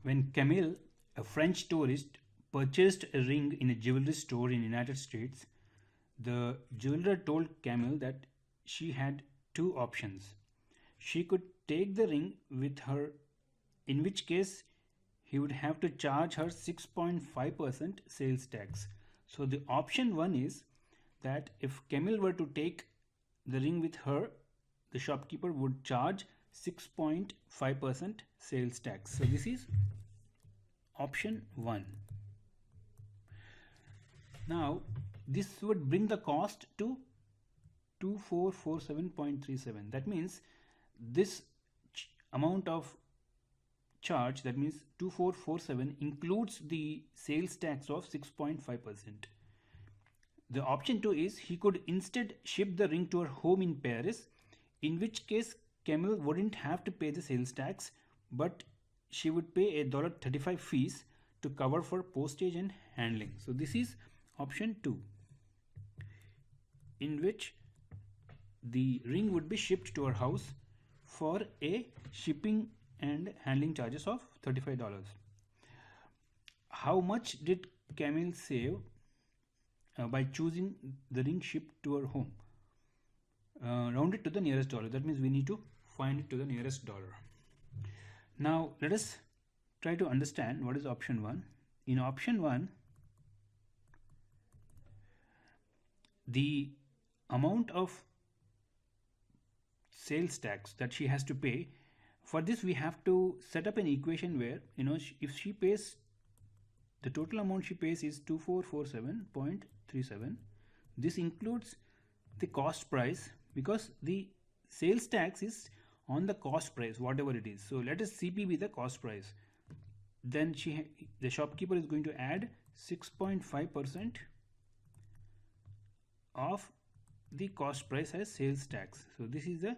When Camille, a French tourist, purchased a ring in a jewelry store in the United States, the jeweler told Camille that she had two options. She could take the ring with her, in which case he would have to charge her 6.5% sales tax. So the option one is that if Camille were to take the ring with her, the shopkeeper would charge 6.5% sales tax. So this is option 1. Now this would bring the cost to 2447.37. That means this amount of charge, that means 2447, includes the sales tax of 6.5%. The option 2 is he could instead ship the ring to her home in Paris, in which case Camille wouldn't have to pay the sales tax, but she would pay $35 fees to cover for postage and handling. So this is option 2, in which the ring would be shipped to her house for a shipping and handling charges of $35. How much did Camille save by choosing the ring shipped to her home? Round it to the nearest dollar. That means we need to find it to the nearest dollar. Now let us try to understand what is option 1. In option 1, the amount of sales tax that she has to pay, for this we have to set up an equation where, if she pays, the total amount she pays is 2447.37. This includes the cost price, because the sales tax is on the cost price, whatever it is. So let us CP be the cost price. Then the shopkeeper is going to add 6.5% of the cost price as sales tax. So this is the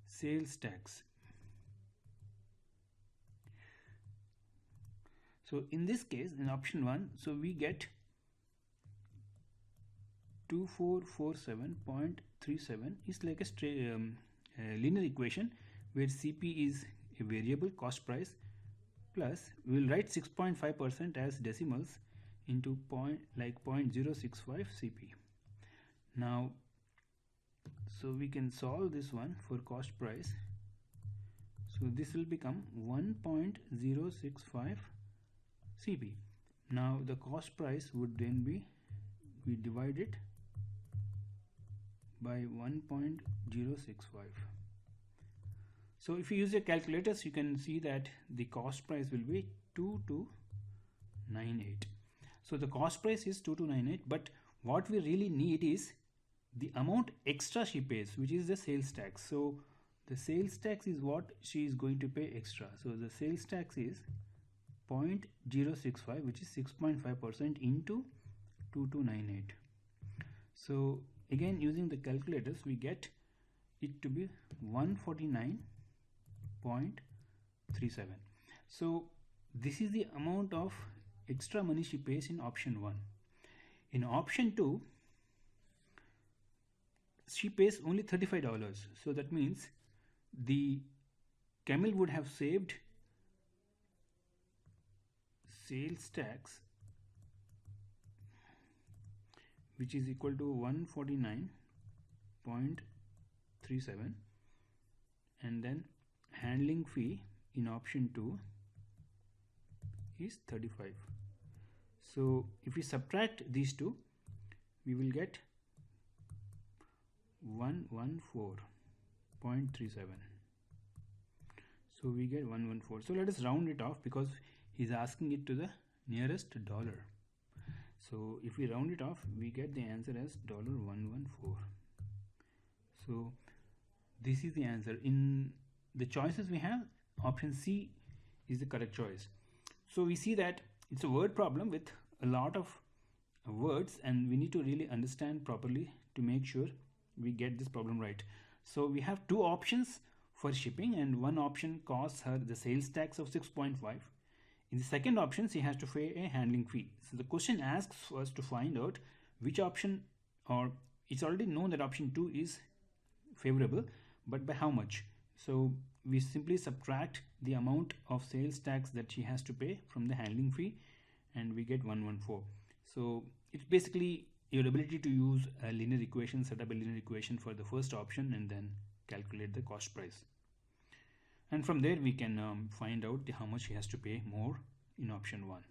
sales tax. So in this case, in option 1, so we get 2447.37 is like a linear equation where CP is a variable cost price, plus we will write 6.5% as decimals into 0.065 CP. Now, so we can solve this one for cost price. So this will become 1.065 CP. Now the cost price would then be, we divide it by 1.065. So if you use your calculators, you can see that the cost price will be 2298. So the cost price is 2298, but what we really need is the amount extra she pays, which is the sales tax. So the sales tax is what she is going to pay extra. So the sales tax is 0.065, which is 6.5% into 2298. So again, using the calculators, we get it to be 149.37. So this is the amount of extra money she pays in option 1. In option 2, she pays only $35. So that means the Camille would have saved sales tax, which is equal to 149.37, and then handling fee in option 2 is 35. So if we subtract these two, we will get 114.37. So we get 114. So let us round it off, because he's asking it to the nearest dollar. So if we round it off, we get the answer as $114. So this is the answer. In the choices we have, option C is the correct choice. So we see that it's a word problem with a lot of words, and we need to really understand properly to make sure we get this problem right. So we have two options for shipping, and one option costs her the sales tax of 6.5. In the second option, she has to pay a handling fee. So the question asks us to find out which option, or it's already known that option 2 is favorable, but by how much. So we simply subtract the amount of sales tax that she has to pay from the handling fee, and we get 114. So it's basically your ability to use a linear equation, set up a linear equation for the first option, and then calculate the cost price. And from there we can find out how much she has to pay more in option 1.